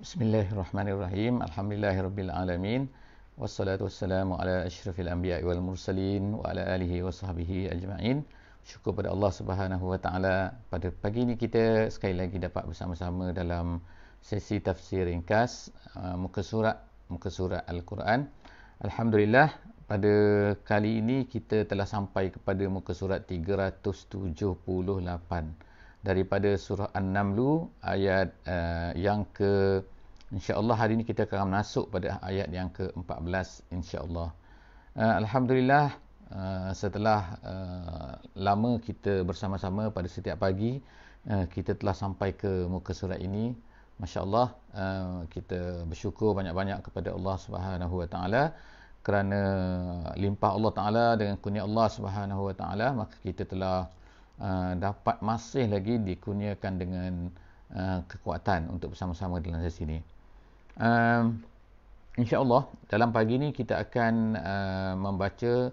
Bismillahirrahmanirrahim. Alhamdulillahirabbil alamin. Wassalatu wassalamu ala asyrafil anbiya'i wal mursalin wa ala alihi wa sahbihi ajma'in. Syukur pada Allah Subhanahu wa taala, pada pagi ini kita sekali lagi dapat bersama-sama dalam sesi tafsir ringkas muka surat Al-Quran. Alhamdulillah, pada kali ini kita telah sampai kepada muka surat 378 daripada surah An-Naml, ayat yang ke, insya-Allah hari ini kita akan masuk pada ayat yang ke-14 insya-Allah. Alhamdulillah, setelah lama kita bersama-sama pada setiap pagi, kita telah sampai ke muka surat ini. Masya-Allah, kita bersyukur banyak-banyak kepada Allah Subhanahu wa taala kerana limpah Allah taala dengan kurnia Allah Subhanahu wa taala, maka kita telah dapat masih lagi dikurniakan dengan kekuatan untuk bersama-sama dalam sesi ini. InsyaAllah dalam pagi ini kita akan membaca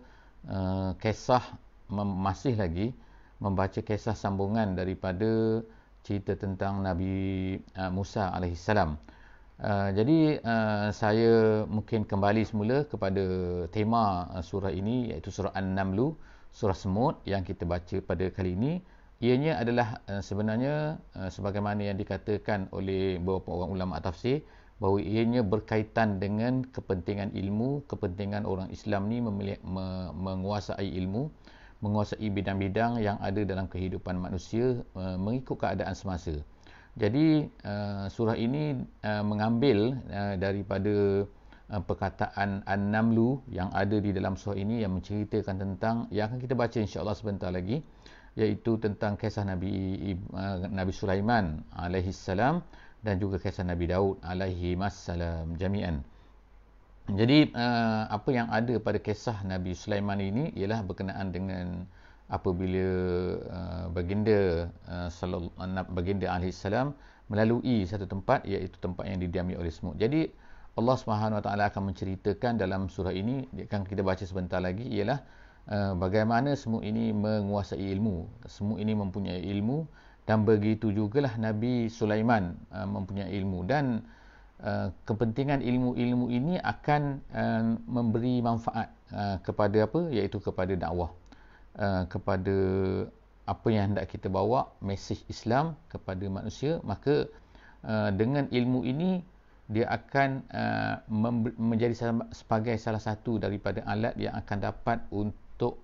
kisah, masih lagi membaca kisah sambungan daripada cerita tentang Nabi Musa alaihissalam. Jadi saya mungkin kembali semula kepada tema surah ini, iaitu surah An-Naml, surah semut yang kita baca pada kali ini. Ianya adalah sebenarnya sebagaimana yang dikatakan oleh beberapa orang ulama tafsir, bahawa ianya berkaitan dengan kepentingan ilmu, kepentingan orang Islam ni menguasai ilmu, menguasai bidang-bidang yang ada dalam kehidupan manusia mengikut keadaan semasa. Jadi surah ini mengambil daripada perkataan An-Naml yang ada di dalam surah ini, yang menceritakan tentang yang akan kita baca insya-Allah sebentar lagi, iaitu tentang kisah Nabi Sulaiman alaihissalam dan juga kisah Nabi Daud alaihimassalam jami'an. Jadi apa yang ada pada kisah Nabi Sulaiman ini ialah berkenaan dengan apabila baginda alaihissalam melalui satu tempat, iaitu tempat yang didiami oleh semut. Jadi Allah Subhanahu wa taala akan menceritakan dalam surah ini, yang kita baca sebentar lagi, ialah bagaimana semut ini menguasai ilmu. Semut ini mempunyai ilmu, dan begitu jugalah Nabi Sulaiman mempunyai ilmu, dan kepentingan ilmu-ilmu ini akan memberi manfaat kepada apa, iaitu kepada dakwah, kepada apa yang hendak kita bawa, mesej Islam kepada manusia. Maka dengan ilmu ini dia akan menjadi sebagai salah satu daripada alat yang akan dapat untuk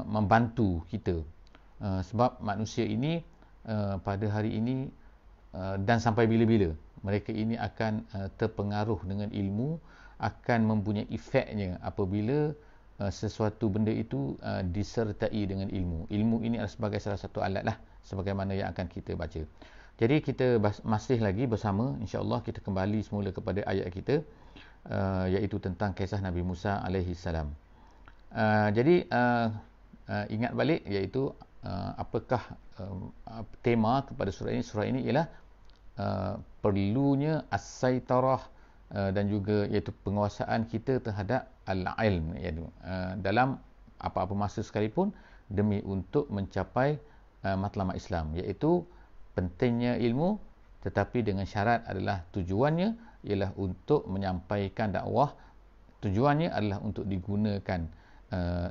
membantu kita. Sebab manusia ini pada hari ini dan sampai bila-bila, mereka ini akan terpengaruh dengan ilmu, akan mempunyai efeknya apabila sesuatu benda itu disertai dengan ilmu. Ilmu ini adalah sebagai salah satu alat lah, sebagaimana yang akan kita baca. Jadi kita masih lagi bersama, insya-Allah kita kembali semula kepada ayat kita, iaitu tentang kisah Nabi Musa alaihissalam. Jadi ingat balik, iaitu apakah tema kepada surah ini. Surah ini ialah perlunya as-saitarah dan juga iaitu penguasaan kita terhadap al-ilm, iaitu dalam apa-apa masa sekalipun, demi untuk mencapai matlamat Islam, iaitu pentingnya ilmu, tetapi dengan syarat adalah tujuannya ialah untuk menyampaikan dakwah, tujuannya adalah untuk digunakan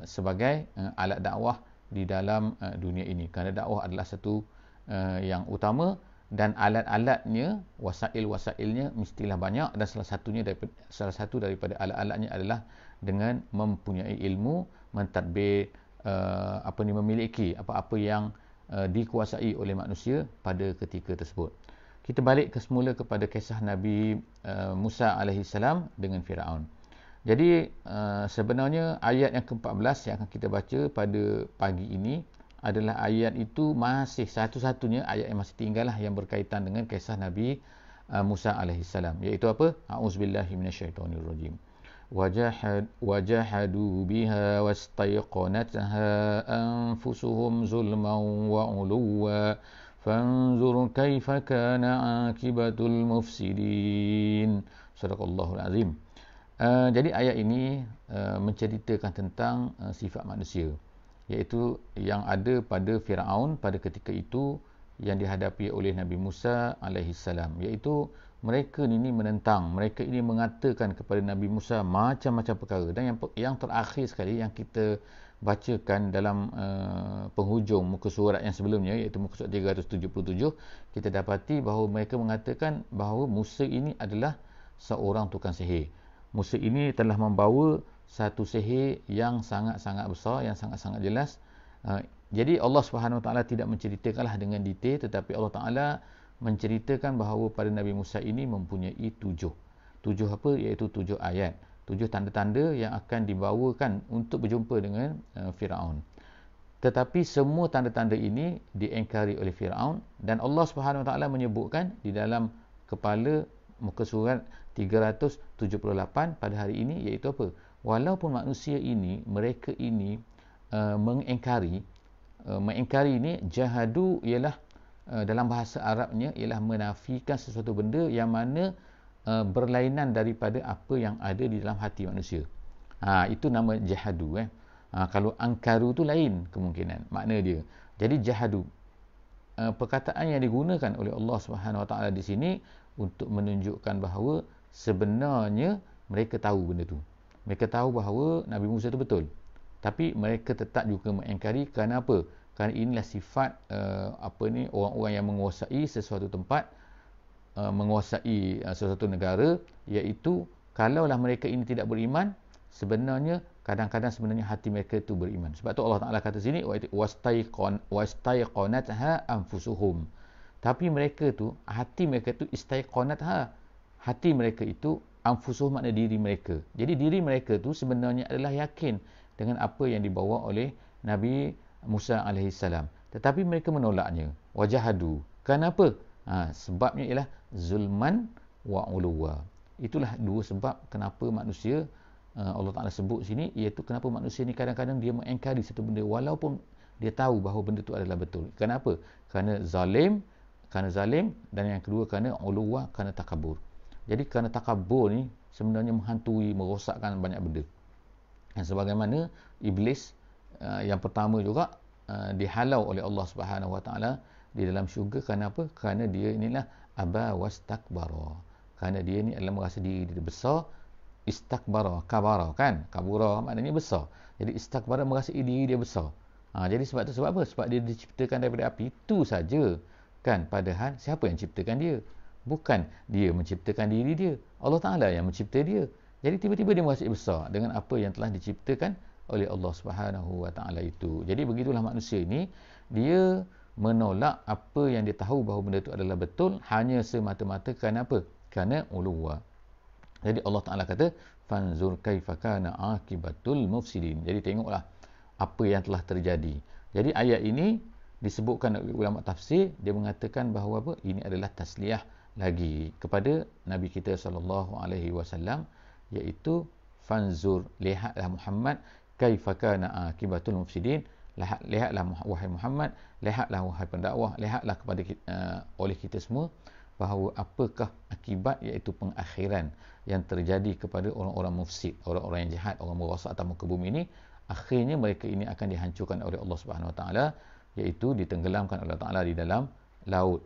sebagai alat dakwah di dalam dunia ini, kerana dakwah adalah satu yang utama, dan alat-alatnya, wasail-wasailnya mestilah banyak, dan salah satu daripada alat-alatnya adalah dengan mempunyai ilmu, mentadbir memiliki apa-apa yang dikuasai oleh manusia pada ketika tersebut. Kita balik semula kepada kisah Nabi Musa alaihissalam dengan Firaun. Jadi sebenarnya ayat yang ke-14 yang akan kita baca pada pagi ini adalah ayat itu masih satu-satunya ayat yang masih tinggal lah, yang berkaitan dengan kisah Nabi Musa alaihissalam, iaitu apa? A'udzubillahi minasyaitonirrajim. Wajahadu biha wastaiqanatha anfusuhum zulman wa uluwa fanzur kaifa kana akibatul mufsidin. Sadaqallahul azim. Jadi ayat ini menceritakan tentang sifat manusia, iaitu yang ada pada Firaun pada ketika itu, yang dihadapi oleh Nabi Musa alaihissalam, iaitu mereka ini menentang, mereka ini mengatakan kepada Nabi Musa macam-macam perkara. Dan yang terakhir sekali yang kita bacakan dalam penghujung muka surat yang sebelumnya, iaitu muka surat 377, kita dapati bahawa mereka mengatakan bahawa Musa ini adalah seorang tukang sihir. Musa ini telah membawa satu sihir yang sangat-sangat besar, yang sangat-sangat jelas. Jadi Allah Subhanahu Wa Taala tidak menceritakanlah dengan detail, tetapi Allah Taala menceritakan bahawa pada Nabi Musa ini mempunyai tujuh apa, iaitu 7 ayat, 7 tanda-tanda yang akan dibawakan untuk berjumpa dengan Firaun. Tetapi semua tanda-tanda ini diingkari oleh Firaun, dan Allah Subhanahu Wa Taala menyebutkan di dalam kepala muka surat 378 pada hari ini, iaitu apa? Walaupun manusia ini, mereka ini mengingkari ini, jahadu ialah dalam bahasa Arabnya ialah menafikan sesuatu benda yang mana berlainan daripada apa yang ada di dalam hati manusia. Itu nama jahadu. Kalau angkaru tu lain kemungkinan makna dia. Jadi jahadu, perkataan yang digunakan oleh Allah Subhanahu Wa Taala di sini untuk menunjukkan bahawa sebenarnya mereka tahu benda tu. Mereka tahu bahawa Nabi Musa itu betul. Tapi mereka tetap juga mengingkari. Kerana apa? Kerana inilah sifat orang-orang yang menguasai sesuatu tempat, menguasai sesuatu negara, iaitu kalaulah mereka ini tidak beriman, sebenarnya kadang-kadang sebenarnya hati mereka itu beriman. Sebab tu Allah Taala kata sini wastaiqanatha anfusuhum. Tapi mereka tu, hati mereka tu istaiqanatha. Hati mereka itu anfusuhum, makna diri mereka. Jadi diri mereka tu sebenarnya adalah yakin dengan apa yang dibawa oleh Nabi Musa alaihissalam. Tetapi mereka menolaknya. Wajahadu. Kenapa? Sebabnya ialah zulman wa uluwa. Itulah dua sebab kenapa manusia, Allah Ta'ala sebut sini, iaitu kenapa manusia ni kadang-kadang dia mengingkari satu benda walaupun dia tahu bahawa benda itu adalah betul. Kenapa? Kerana zalim, dan yang kedua kerana uluwa, kerana takabur. Jadi kerana takabur ni sebenarnya menghantui, merosakkan banyak benda. Dan sebagaimana iblis yang pertama juga dihalau oleh Allah Subhanahu Wa Taala di dalam syurga. Kerana apa? Kerana dia inilah aba wastakbara. Kerana dia ni adalah merasa diri dia besar. Istakbara, kabara kan? Kabura maknanya besar. Jadi istakbara, merasa diri dia besar. Jadi sebab tu, sebab apa? Sebab dia diciptakan daripada api. Itu saja kan? Padahal siapa yang ciptakan dia? Bukan dia menciptakan diri dia. Allah Ta'ala yang mencipta dia. Jadi tiba-tiba dia merasa besar dengan apa yang telah diciptakan oleh Allah Subhanahu Wa Taala itu. Jadi begitulah manusia ini, dia menolak apa yang dia tahu bahawa benda itu adalah betul hanya semata-mata kerana apa? Kerana uluwa. Jadi Allah Taala kata, fanzur kaifa kana akibatul mufsidin. Jadi tengoklah apa yang telah terjadi. Jadi ayat ini disebutkan oleh ulama tafsir, dia mengatakan bahawa apa? Ini adalah tasliyah lagi kepada Nabi kita sallallahu alaihi wasallam, iaitu fanzur, lihatlah Muhammad, kaifa kana akibatul mufsidin. Lihatlah wahai Muhammad, lihatlah wahai pendakwah, lihatlah kepada oleh kita semua bahawa apakah akibat, iaitu pengakhiran yang terjadi kepada orang-orang mufsid, orang-orang yang jahat, orang merosak atas muka bumi ini. Akhirnya mereka ini akan dihancurkan oleh Allah Subhanahu Wa Taala, iaitu ditenggelamkan oleh Allah Taala di dalam laut,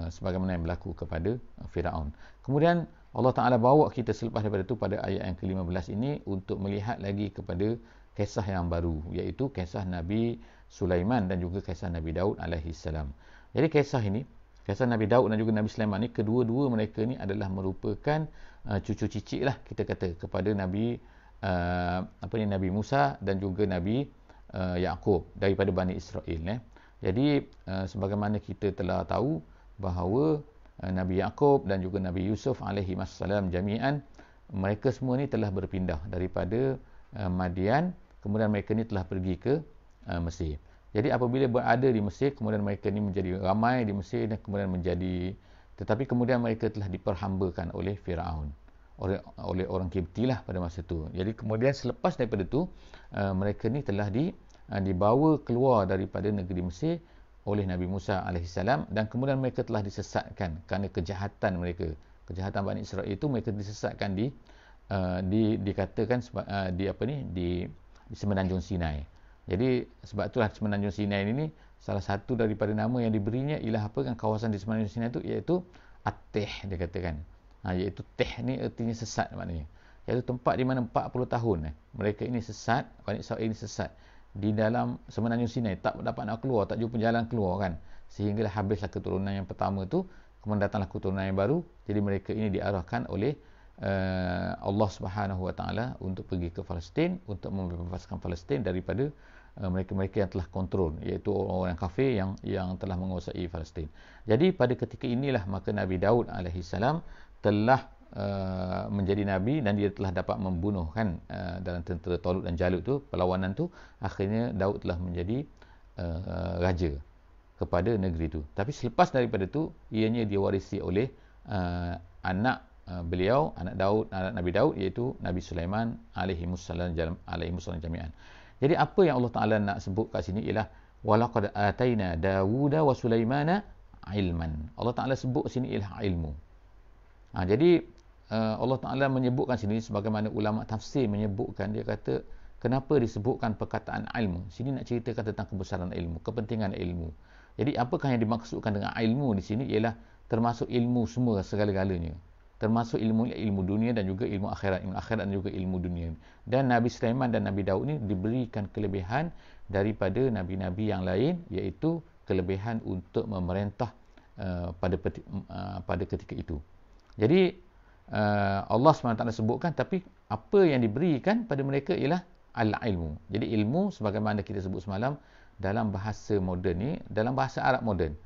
sebagaimana yang berlaku kepada Firaun. Kemudian Allah Ta'ala bawa kita selepas daripada itu pada ayat yang ke-15 ini untuk melihat lagi kepada kisah yang baru, iaitu kisah Nabi Sulaiman dan juga kisah Nabi Daud alaihissalam. Jadi kisah ini, kisah Nabi Daud dan juga Nabi Sulaiman ini, kedua-dua mereka ini adalah merupakan cucu cicit lah kita kata kepada Nabi Nabi Musa dan juga Nabi Yaqub daripada Bani Israel. Jadi sebagaimana kita telah tahu bahawa Nabi Yaqub dan juga Nabi Yusuf alaihi wassalam jami'an, mereka semua ni telah berpindah daripada Madian, kemudian mereka ni telah pergi ke Mesir. Jadi apabila berada di Mesir, kemudian mereka ni menjadi ramai di Mesir dan kemudian tetapi kemudian mereka telah diperhambakan oleh Firaun, oleh orang Kipti lah pada masa itu. Jadi kemudian selepas daripada itu, mereka ni telah dibawa keluar daripada negeri Mesir oleh Nabi Musa alaihissalam, dan kemudian mereka telah disesatkan kerana kejahatan mereka. Kejahatan Bani Israel itu, mereka disesatkan dikatakan di Semenanjung Sinai. Jadi sebab itulah Semenanjung Sinai ini Salah satu daripada nama yang diberinya ialah apa kan, kawasan di semenanjung Sinai itu, iaitu At-Tih, dia katakan. Iaitu Tih ni artinya sesat maknanya. Iaitu tempat di mana 40 tahun mereka ini sesat, Bani Israil ini sesat di dalam semenanjung Sinai, tak dapat nak keluar, tak jumpa jalan keluar kan. Sehinggalah habislah keturunan yang pertama tu, kemudian datanglah keturunan yang baru. Jadi mereka ini diarahkan oleh Allah Subhanahu Wa Taala untuk pergi ke Palestin, untuk membebaskan Palestin daripada mereka-mereka yang telah kontrol, iaitu orang-orang kafir yang telah menguasai Palestin. Jadi pada ketika inilah maka Nabi Daud alaihissalam telah menjadi nabi, dan dia telah dapat membunuh kan dalam tentera Talut dan Jalut tu, perlawanan tu. Akhirnya Daud telah menjadi raja kepada negeri tu. Tapi selepas daripada tu, ianya diwarisi oleh anak beliau, anak Nabi Daud, iaitu Nabi Sulaiman alaihimussalam jami'an. Jadi apa yang Allah Ta'ala nak sebut kat sini ialah walaqad ataina Dawuda wa Sulaimana ilman. Allah Ta'ala sebut sini ialah ilmu. Jadi Allah Ta'ala menyebutkan sini sebagaimana ulama tafsir menyebutkan, dia kata kenapa disebutkan perkataan ilmu. Sini nak ceritakan tentang kebesaran ilmu, kepentingan ilmu. Jadi apakah yang dimaksudkan dengan ilmu di sini ialah termasuk ilmu semua segala-galanya. Termasuk ilmu dunia dan juga ilmu akhirat dan juga ilmu dunia. Dan Nabi Sulaiman dan Nabi Daud ni diberikan kelebihan daripada nabi-nabi yang lain, iaitu kelebihan untuk memerintah pada ketika itu. Jadi Allah SWT sebutkan, tapi apa yang diberikan pada mereka ialah al-ilmu. Jadi ilmu sebagaimana kita sebut semalam, dalam bahasa moden ni, dalam bahasa Arab moden,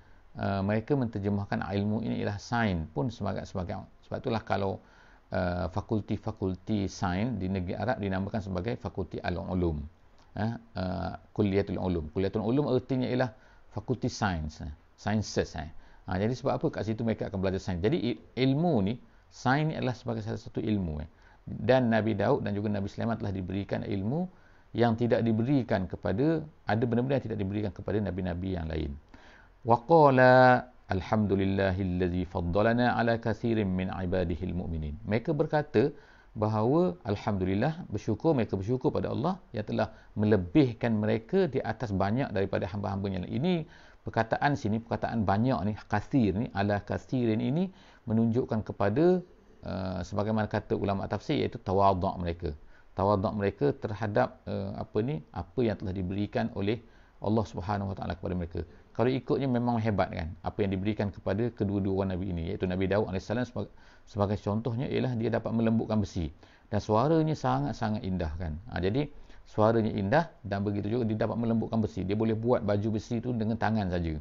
mereka menterjemahkan ilmu ini ialah sains pun sebagai. Sebab itulah kalau fakulti sains di negeri Arab dinamakan sebagai fakulti al-ulum, Kulliyatul Ulum. Kulliyatul Ulum artinya ialah fakulti sains, sciences. Jadi sebab apa kat situ mereka akan belajar sains. Jadi ilmu ni, sains ni adalah sebagai salah satu ilmu. Dan Nabi Daud dan juga Nabi Sulaiman telah diberikan ilmu yang tidak diberikan kepada, ada benda-benda yang tidak diberikan kepada nabi-nabi yang lain. Waqala alhamdulillahillazi faddalana ala kathirin min ibadihil mu'minin. Mereka berkata bahawa alhamdulillah, mereka bersyukur pada Allah yang telah melebihkan mereka di atas banyak daripada hamba-hambanya. Ini perkataan sini, perkataan banyak ni, kathir ni, ala kathirin ini menunjukkan kepada sebagaimana kata ulama tafsir, iaitu tawaduk mereka. Tawaduk mereka terhadap apa yang telah diberikan oleh Allah Subhanahu Wa Taala kepada mereka. Kalau ikutnya memang hebat kan apa yang diberikan kepada kedua-dua orang nabi ini, iaitu Nabi Daud AS sebagai contohnya ialah dia dapat melembutkan besi, dan suaranya sangat-sangat indah kan. Jadi suaranya indah, dan begitu juga dia dapat melembutkan besi. Dia boleh buat baju besi tu dengan tangan saja.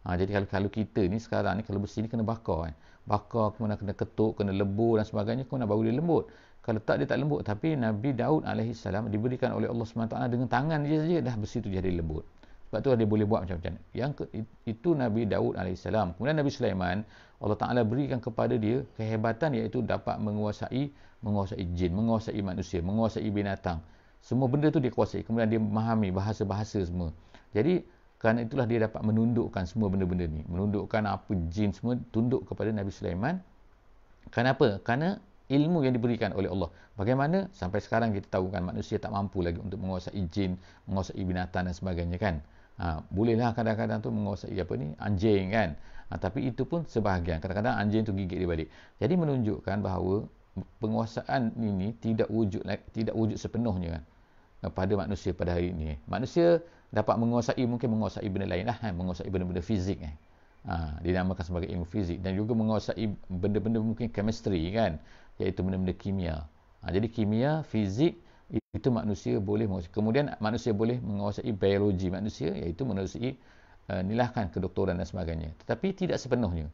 Jadi kalau kita ni sekarang ni, kalau besi ni kena bakar kan. Bakar, kemudian kena ketuk, kena lebur dan sebagainya, kemudian baru dia lembut. Kalau tak, dia tak lembut. Tapi Nabi Daud AS diberikan oleh Allah SWT dengan tangan dia saja, dah besi tu jadi lembut. Sebab tu dia boleh buat macam-macam. Itu Nabi Daud AS. Kemudian Nabi Sulaiman, Allah Ta'ala berikan kepada dia kehebatan, iaitu dapat menguasai jin, menguasai manusia, menguasai binatang. Semua benda tu dia kuasai. Kemudian dia memahami bahasa-bahasa semua. Jadi kerana itulah dia dapat menundukkan semua benda-benda ni. Menundukkan apa jin semua tunduk kepada Nabi Sulaiman. Kenapa? Kerana ilmu yang diberikan oleh Allah. Bagaimana? Sampai sekarang kita tahu kan manusia tak mampu lagi untuk menguasai jin, menguasai binatang dan sebagainya kan. Bolehlah kadang-kadang tu menguasai anjing kan. Tapi itu pun sebahagian. Kadang-kadang anjing tu gigit dia balik. Jadi menunjukkan bahawa penguasaan ini tidak wujud sepenuhnya kan, pada manusia pada hari ini. Manusia dapat mungkin menguasai benda lain lah, menguasai benda-benda fizik dinamakan sebagai ilmu fizik, dan juga menguasai benda-benda mungkin chemistry kan, iaitu benda-benda kimia. Jadi kimia, fizik itu manusia boleh menguasai. Kemudian manusia boleh menguasai biologi manusia, iaitu menguasai nilahkan kedoktoran dan sebagainya. Tetapi tidak sepenuhnya.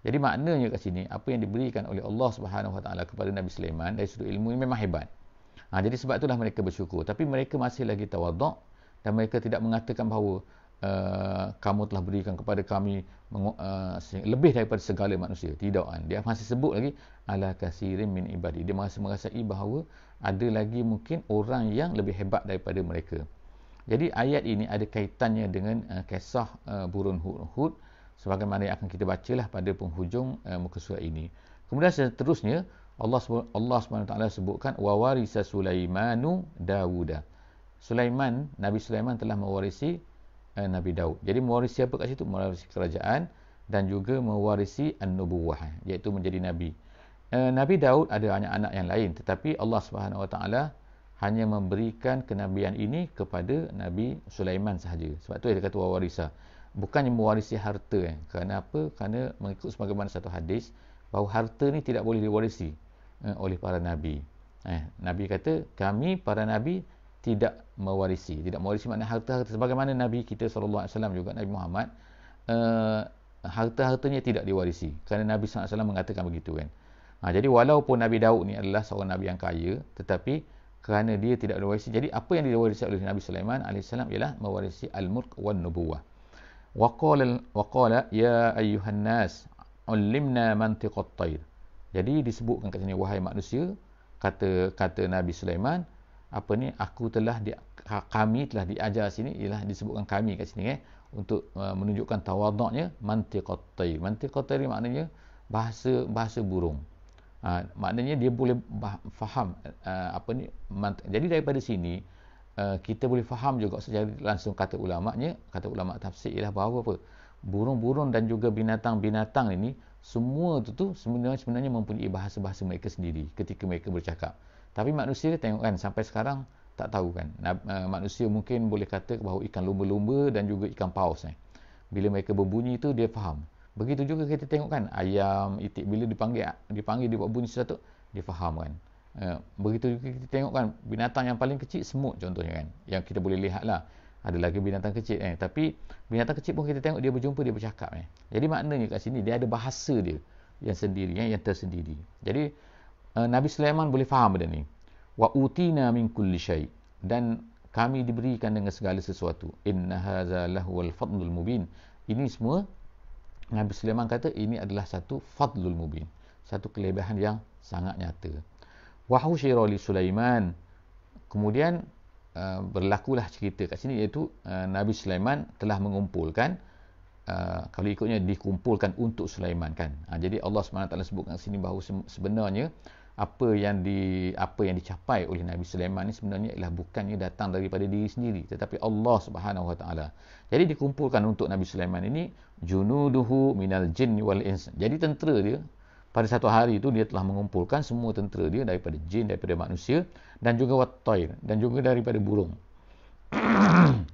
Jadi maknanya kat sini, apa yang diberikan oleh Allah Subhanahu Wa Taala kepada Nabi Sulaiman dari sudut ilmu ini memang hebat. Jadi sebab itulah mereka bersyukur. Tapi mereka masih lagi tawaduk, dan mereka tidak mengatakan bahawa kamu telah berikan kepada kami lebih daripada segala manusia. Tidak kan. Dia masih sebut lagi ala kasirin min ibadi. Dia masih merasai bahawa ada lagi mungkin orang yang lebih hebat daripada mereka. Jadi ayat ini ada kaitannya dengan kisah burung Hud, sebagaimana yang akan kita bacalah pada penghujung muka surat ini. Kemudian seterusnya Allah SWT sebutkan wa warisa Sulaimanu Dawuda. Nabi Sulaiman telah mewarisi Nabi Daud. Jadi mewarisi apa kat situ? Mewarisi kerajaan dan juga mewarisi an-nubuwah, iaitu menjadi nabi. Nabi Daud ada anak-anak yang lain, tetapi Allah Subhanahu Wa Taala hanya memberikan kenabian ini kepada Nabi Sulaiman sahaja. Sebab tu dia kata wawarisa. Bukannya mewarisi harta. Kerana apa? Kerana mengikut sebagaimana satu hadis bahawa harta ni tidak boleh diwarisi oleh para nabi. Nabi kata, kami para nabi tidak mewarisi. Tidak mewarisi makna harta-harta. Sebagaimana Nabi kita SAW juga, Nabi Muhammad, harta-hartanya tidak diwarisi. Kerana Nabi SAW mengatakan begitu kan. Jadi walaupun Nabi Daud ni adalah seorang Nabi yang kaya, tetapi kerana dia tidak mewarisi, jadi apa yang diwarisi oleh Nabi Sulaiman AS ialah mewarisi al-mulk wan nubuwah. Waqala ya ayyuhan nas ulimna mantiqat tayr. Jadi disebutkan kat sini, wahai manusia, kata Nabi Sulaiman, kami telah diajar sini, ialah disebutkan kami kat sini untuk menunjukkan tawaduknya, mantiqat tayr. Mantiqat tayr maknanya bahasa burung. Maknanya dia boleh faham jadi daripada sini kita boleh faham juga secara langsung kata ulama tafsir ialah bahawa apa, burung-burung dan juga binatang-binatang ini semua tu sebenarnya mempunyai bahasa-bahasa mereka sendiri ketika mereka bercakap. Tapi manusia tengok kan, sampai sekarang tak tahu kan. Manusia mungkin boleh kata bahawa ikan lumba-lumba dan juga ikan paus bila mereka berbunyi tu dia faham. Begitu juga kita tengok kan, ayam, itik, bila dipanggil dia buat bunyi sesuatu, dia faham kan. Begitu juga kita tengok kan, binatang yang paling kecil, semut contohnya kan, yang kita boleh lihat lah. Ada lagi binatang kecil tapi binatang kecil pun kita tengok dia berjumpa, dia bercakap Jadi maknanya kat sini dia ada bahasa dia yang sendiri, yang tersendiri. Jadi Nabi Sulaiman boleh faham benda ni. Wa utina min kulli syai', dan kami diberikan dengan segala sesuatu. Inna hadza lahwal fadlul mubin. Ini semua Nabi Sulaiman kata ini adalah satu fadlul mubin, satu kelebihan yang sangat nyata. Wa husyira li Sulaiman. Kemudian berlakulah cerita kat sini, iaitu Nabi Sulaiman telah mengumpulkan, kalau ikutnya dikumpulkan untuk Sulaiman kan. Jadi Allah SWT sebutkan kat sini bahawa sebenarnya apa yang dicapai oleh Nabi Sulaiman ni sebenarnya ialah bukannya datang daripada diri sendiri, tetapi Allah Subhanahu Wa Taala. Jadi dikumpulkan untuk Nabi Sulaiman ini junuduhu minal jin wal ins. Jadi tentera dia pada satu hari itu dia telah mengumpulkan semua tentera dia daripada jin, daripada manusia, dan juga wat-tayr, dan juga daripada burung.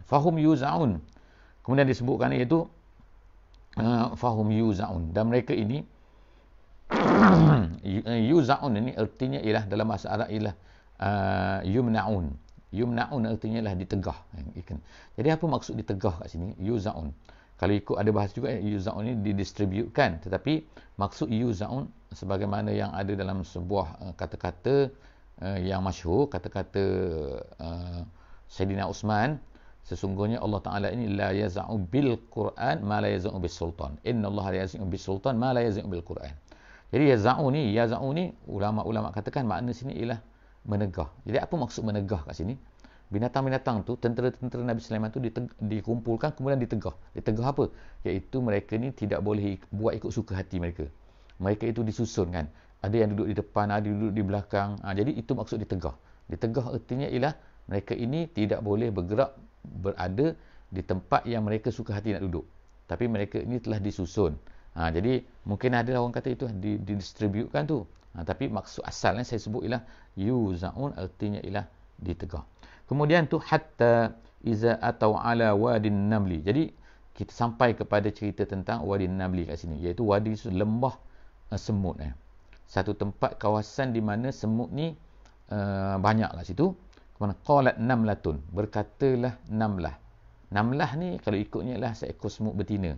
Fahum yuzaun. Kemudian disebutkan iaitu fahum yuzaun, dan mereka ini yuzaun ini artinya ialah dalam bahasa Arab ialah yumnaun. Yumnaun artinya ialah ditegah. Jadi apa maksud ditegah kat sini? Yuzaun. Kalau ikut ada bahasa juga yuzaun ini didistributkan, tetapi maksud yuzaun sebagaimana yang ada dalam sebuah kata-kata yang masyhur, kata-kata Sayyidina Uthman, sesungguhnya Allah Ta'ala ini la yaza'u bil Quran ma la yaza'u bis sultan. Inna Allah la yaza'u bis sultan ma la yaza'u bil Quran. Jadi yaza'u ni ulama-ulama katakan makna sini ialah menegah. Jadi apa maksud menegah kat sini? Binatang-binatang tu, tentera-tentera Nabi Sulaiman tu dikumpulkan kemudian ditegah. Ditegah apa? Iaitu mereka ni tidak boleh buat ikut suka hati mereka. Mereka itu disusun kan. Ada yang duduk di depan, ada yang duduk di belakang. Jadi itu maksud ditegah. Ditegah artinya ialah mereka ini tidak boleh bergerak, berada di tempat yang mereka suka hati nak duduk. Tapi mereka ini telah disusun. Jadi mungkin ada orang kata itu didistributkan tu. Tapi maksud asalnya saya sebut ialah yuzaun, artinya ialah ditegah. Kemudian tu hatta iza atau ala wadin namli. Jadi kita sampai kepada cerita tentang wadin namli kat sini, iaitu wadi lembah semut. Satu tempat kawasan di mana semut ni banyak kat situ. Kemudian qalat namlatun, berkatalah namlah. Namlah ni kalau ikutnya ialah seekor semut betina.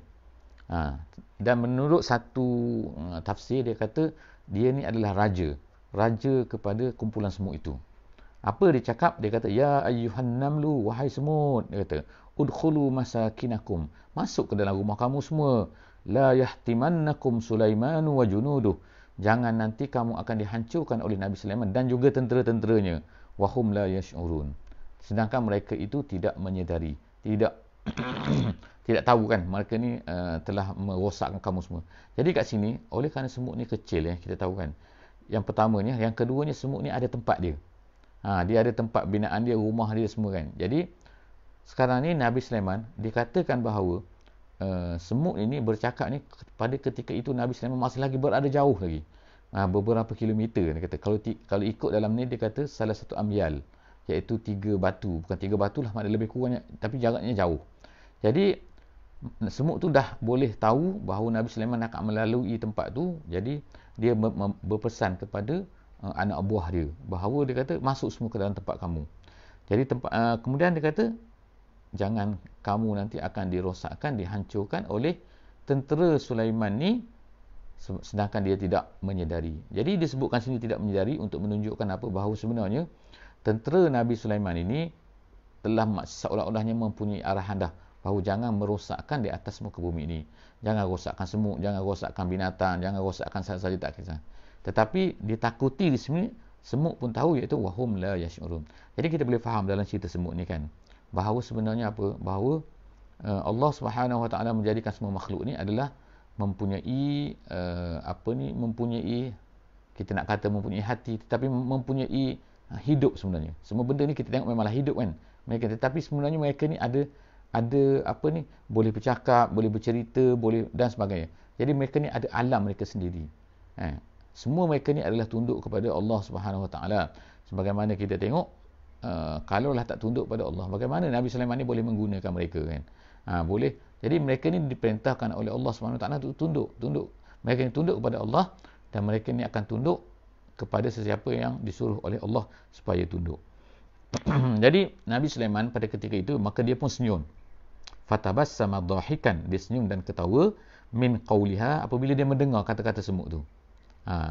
Dan menurut satu tafsir dia kata dia ni adalah raja kepada kumpulan semut itu. Apa dia cakap? Dia kata ya ayyuhan namlu, wahai semut, dia kata udkhulu masakinakum, masuk ke dalam rumah kamu semua, la yahtimannakum Sulaimanu wa junuduh, jangan nanti kamu akan dihancurkan oleh Nabi Sulaiman dan juga tentera-tenteranya, wahum la yash'urun, sedangkan mereka itu tidak menyedari, tidak tahu kan mereka ni telah merosakkan kamu semua. Jadi kat sini, oleh kerana semut ni kecil kita tahu kan, yang pertamanya, yang keduanya, semut ni ada tempat dia. Dia ada tempat binaan dia, rumah dia semua kan. Jadi sekarang ni Nabi Sulaiman dikatakan bahawa semut ini bercakap ni pada ketika itu Nabi Sulaiman masih lagi berada jauh lagi. Beberapa kilometer dia kata. Kalau ikut dalam ni dia kata salah satu amyal, iaitu 3 batu. Bukan 3 batu lah, maknanya lebih kurangnya, tapi jaraknya jauh. Jadi semut tu dah boleh tahu bahawa Nabi Sulaiman akan melalui tempat tu. Jadi dia berpesan kepada anak buah dia bahawa dia kata masuk semua ke dalam tempat kamu. Jadi kemudian dia kata jangan kamu nanti akan dirosakkan, dihancurkan oleh tentera Sulaiman ni, sedangkan dia tidak menyedari. Jadi disebutkan sini tidak menyedari untuk menunjukkan apa? Bahawa sebenarnya tentera Nabi Sulaiman ini telah seolah-olahnya mempunyai arahan dah bahawa jangan merosakkan di atas muka bumi ini. Jangan rosakkan semut, jangan rosakkan binatang, jangan rosakkan saja tak kisah. Tetapi ditakuti di sini, semut pun tahu, iaitu wahum la yash'urun. Jadi kita boleh faham dalam cerita semut ni kan, bahawa sebenarnya apa? Bahawa Allah Subhanahu Wa Taala menjadikan semua makhluk ni adalah mempunyai mempunyai, kita nak kata mempunyai hati, tetapi mempunyai hidup sebenarnya. Semua benda ni kita tengok memanglah hidup kan mereka, tetapi sebenarnya mereka ni ada boleh bercakap, boleh bercerita, boleh dan sebagainya. Jadi mereka ni ada alam mereka sendiri. Semua mereka ni adalah tunduk kepada Allah Subhanahu Wa Taala. Sebagaimana kita tengok, kalaulah tak tunduk pada Allah, bagaimana Nabi Sulaiman ni boleh menggunakan mereka kan? Boleh. Jadi mereka ni diperintahkan oleh Allah Subhanahu Wa Taala untuk tunduk. Mereka ni tunduk kepada Allah, dan mereka ni akan tunduk kepada sesiapa yang disuruh oleh Allah supaya tunduk. Jadi Nabi Sulaiman pada ketika itu, maka dia pun senyum. Fatabassama dhahikan, dia senyum dan ketawa, min qawliha, apabila dia mendengar kata-kata semut tu.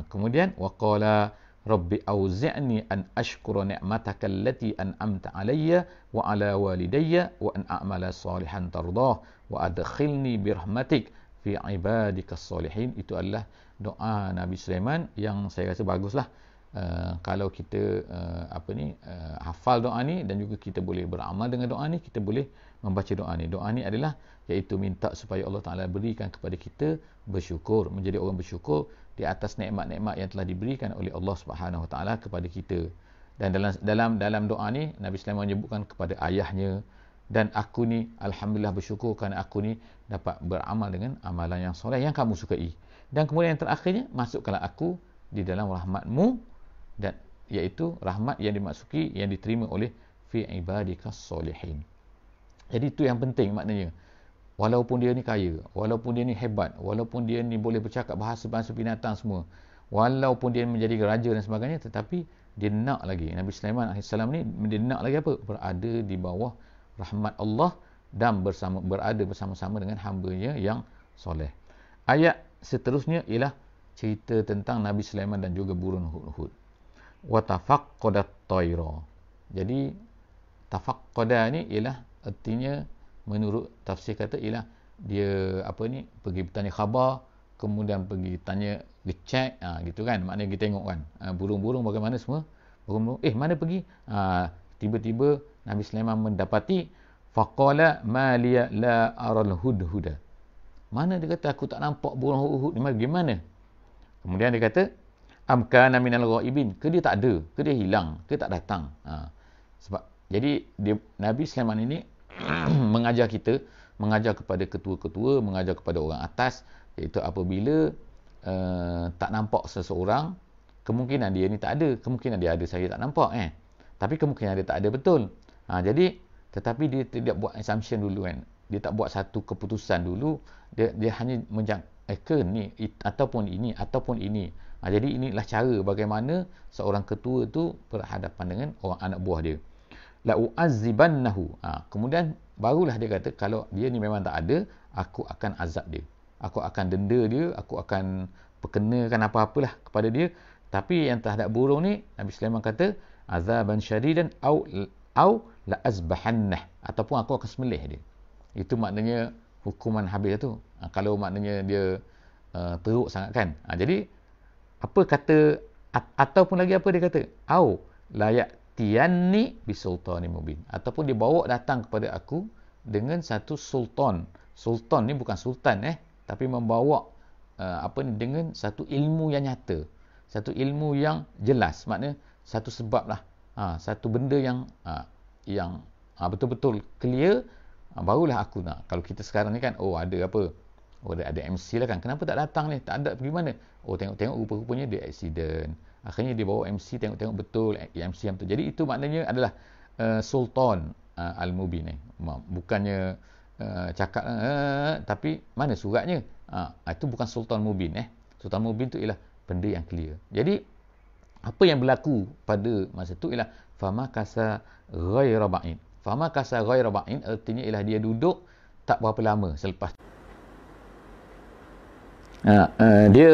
Kemudian waqala rabbi auzi'ni an ashkura ni'mataka allati an'amta alayya wa ala walidayya wa an a'mala salihan tardah wa adkhilni birahmatik fi ibadikas salihin. Itu adalah doa Nabi Sulaiman yang saya rasa baguslah kalau kita hafal doa ni, dan juga kita boleh beramal dengan doa ni, kita boleh membaca doa ni. Doa ni adalah iaitu minta supaya Allah Ta'ala berikan kepada kita bersyukur, menjadi orang bersyukur di atas nikmat-nikmat yang telah diberikan oleh Allah Subhanahu Wa Taala kepada kita. Dan dalam doa ni Nabi Sulaiman menyebutkan kepada ayahnya, dan aku ni alhamdulillah bersyukur kerana aku ni dapat beramal dengan amalan yang soleh yang kamu sukai. Dan kemudian yang terakhirnya, masukkanlah aku di dalam rahmatmu, dan iaitu rahmat yang dimasuki, yang diterima oleh fi ibadikas solihin. Jadi itu yang penting maknanya. Walaupun dia ni kaya, walaupun dia ni hebat, walaupun dia ni boleh bercakap bahasa-bahasa binatang semua, walaupun dia menjadi raja dan sebagainya, tetapi dia nak lagi, Nabi Sulaiman AS ni, dia nak lagi apa? Berada di bawah rahmat Allah dan berada bersama-sama dengan hamba-Nya yang soleh. Ayat seterusnya ialah cerita tentang Nabi Sulaiman dan juga burung hudhud. Wa tafaqqadat tayra. Jadi tafaqqada ni ialah artinya, menurut tafsir kata ialah dia pergi bertanya khabar, kemudian pergi tanya, ngecek, gitu kan, maknanya kita tengok kan burung-burung bagaimana semua, burung-burung mana pergi, tiba-tiba Nabi Sulaiman mendapati faqala ma liya la aral hudhuda. Mana dia kata aku tak nampak burung hudhud ni, bagaimana? Kemudian dia kata am kana minal ghaibin, ke dia tak ada, ke dia hilang, ke tak datang. Sebab jadi Nabi Sulaiman ini mengajar kita, mengajar kepada ketua-ketua, mengajar kepada orang atas, iaitu apabila tak nampak seseorang, kemungkinan dia ni tak ada, kemungkinan dia ada, saya tak nampak tapi kemungkinan dia tak ada betul. Jadi tetapi dia tidak buat assumption dulu kan, dia tak buat satu keputusan dulu, dia hanya ke ni ataupun ini ataupun ini. Jadi inilah cara bagaimana seorang ketua tu berhadapan dengan orang anak buah dia. La u'azzibannahu. Kemudian barulah dia kata, kalau dia ni memang tak ada, aku akan azab dia, aku akan denda dia, aku akan perkenakan apa-apalah kepada dia. Tapi yang terhadap burung ni, Nabi Sulaiman kata azaban syadidan au la azbahannah, ataupun aku akan sembelih dia. Itu maknanya hukuman habis tu. Kalau maknanya dia teruk sangat kan. Jadi apa kata, ataupun lagi apa dia kata, au layak tianni bisultanin mubin, ataupun dia bawa datang kepada aku dengan satu sultan. Sultan ni bukan sultan tapi membawa dengan satu ilmu yang nyata, satu ilmu yang jelas, maknanya satu sebab lah, satu benda yang betul-betul clear, barulah aku nak. Kalau kita sekarang ni kan, ada apa, ada MC lah kan, kenapa tak datang ni, tak ada, pergi mana, tengok-tengok rupa-rupanya dia accident, akhirnya dia bawa MC, tengok-tengok betul MC yang betul. Jadi itu maknanya adalah Sultan Al-Mubin bukannya cakap tapi mana suratnya. Itu bukan Sultan Mubin. Sultan Mubin tu ialah benda yang clear. Jadi apa yang berlaku pada masa tu ialah famakasa ghaira ba'in. Famakasa ghaira ba'in artinya ialah dia duduk tak berapa lama selepas. Dia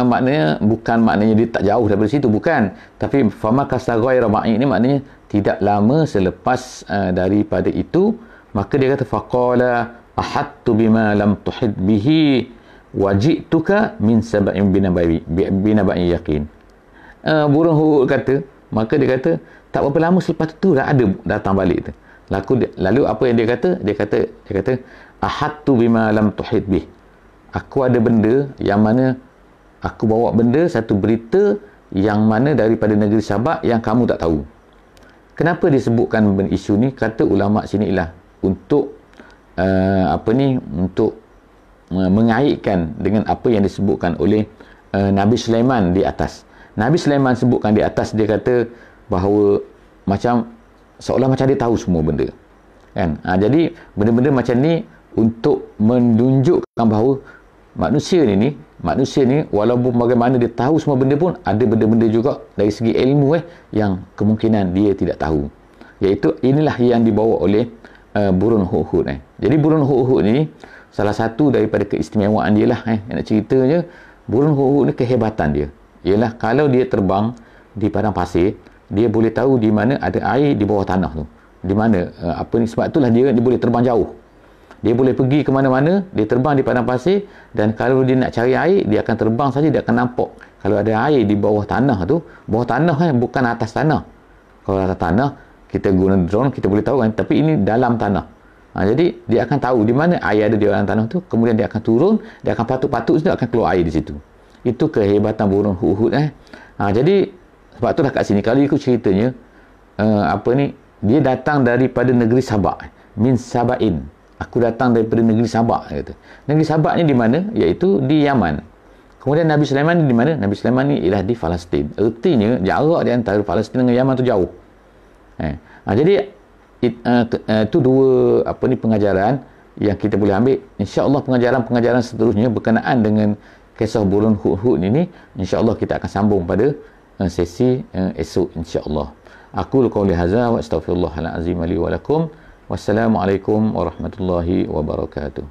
maknanya bukan maknanya dia tak jauh daripada situ, bukan, tapi famakasa ghaira ba'in ni maknanya tidak lama selepas daripada itu, maka dia kata faqala ahattu bima lam tuhid bihi wajituka min sab'in binaba'in yaqin. Burung Hud kata, maka dia kata tak berapa lama selepas tu dah ada datang balik tu. Lalu apa yang dia kata? Dia kata ahattu bima lam tuhid bih. Aku ada benda yang mana aku bawa benda, satu berita yang mana daripada negeri Sabak yang kamu tak tahu. Kenapa disebutkan isu ni? Kata ulama sini ialah untuk untuk mengaitkan dengan apa yang disebutkan oleh Nabi Sulaiman di atas. Nabi Sulaiman sebutkan di atas, dia kata bahawa macam seolah macam dia tahu semua benda, kan? Jadi benda-benda macam ni untuk menunjukkan bahawa manusia ni walaupun bagaimana dia tahu semua benda pun ada benda-benda juga dari segi ilmu yang kemungkinan dia tidak tahu. Iaitu inilah yang dibawa oleh burung Hud. Jadi burung Hud ni salah satu daripada keistimewaan dia lah, nak ceritanya burung Hud ni kehebatan dia ialah kalau dia terbang di padang pasir, dia boleh tahu di mana ada air di bawah tanah tu, di mana sebab itulah dia boleh terbang jauh. Dia boleh pergi ke mana-mana, dia terbang di padang pasir, dan kalau dia nak cari air, dia akan terbang saja, dia akan nampak kalau ada air di bawah tanah tu. Bawah tanah bukan atas tanah. Kalau atas tanah kita guna drone, kita boleh tahu kan, tapi ini dalam tanah. Jadi dia akan tahu di mana air ada di dalam tanah tu, kemudian dia akan turun, dia akan patuk-patuk situ, akan keluar air di situ. Itu kehebatan burung Hud. Jadi sebab itulah kat sini kalau ikut ceritanya dia datang daripada negeri Sabak, min Sabain. Aku datang daripada negeri Sabak, kata. Negeri Sabak ni di mana? Iaitu di Yaman. Kemudian Nabi Sulaiman ni di mana? Nabi Sulaiman ni ialah di Palestin. Artinya jarak di antara Palestin dengan Yaman tu jauh. Jadi itu dua pengajaran yang kita boleh ambil. Insya-Allah pengajaran-pengajaran seterusnya berkenaan dengan kisah burung Hud ini, insya-Allah kita akan sambung pada sesi esok, insya-Allah. Aku qauli hadza wa astaghfirullahal azim li wa lakum. Wassalamualaikum warahmatullahi wabarakatuh.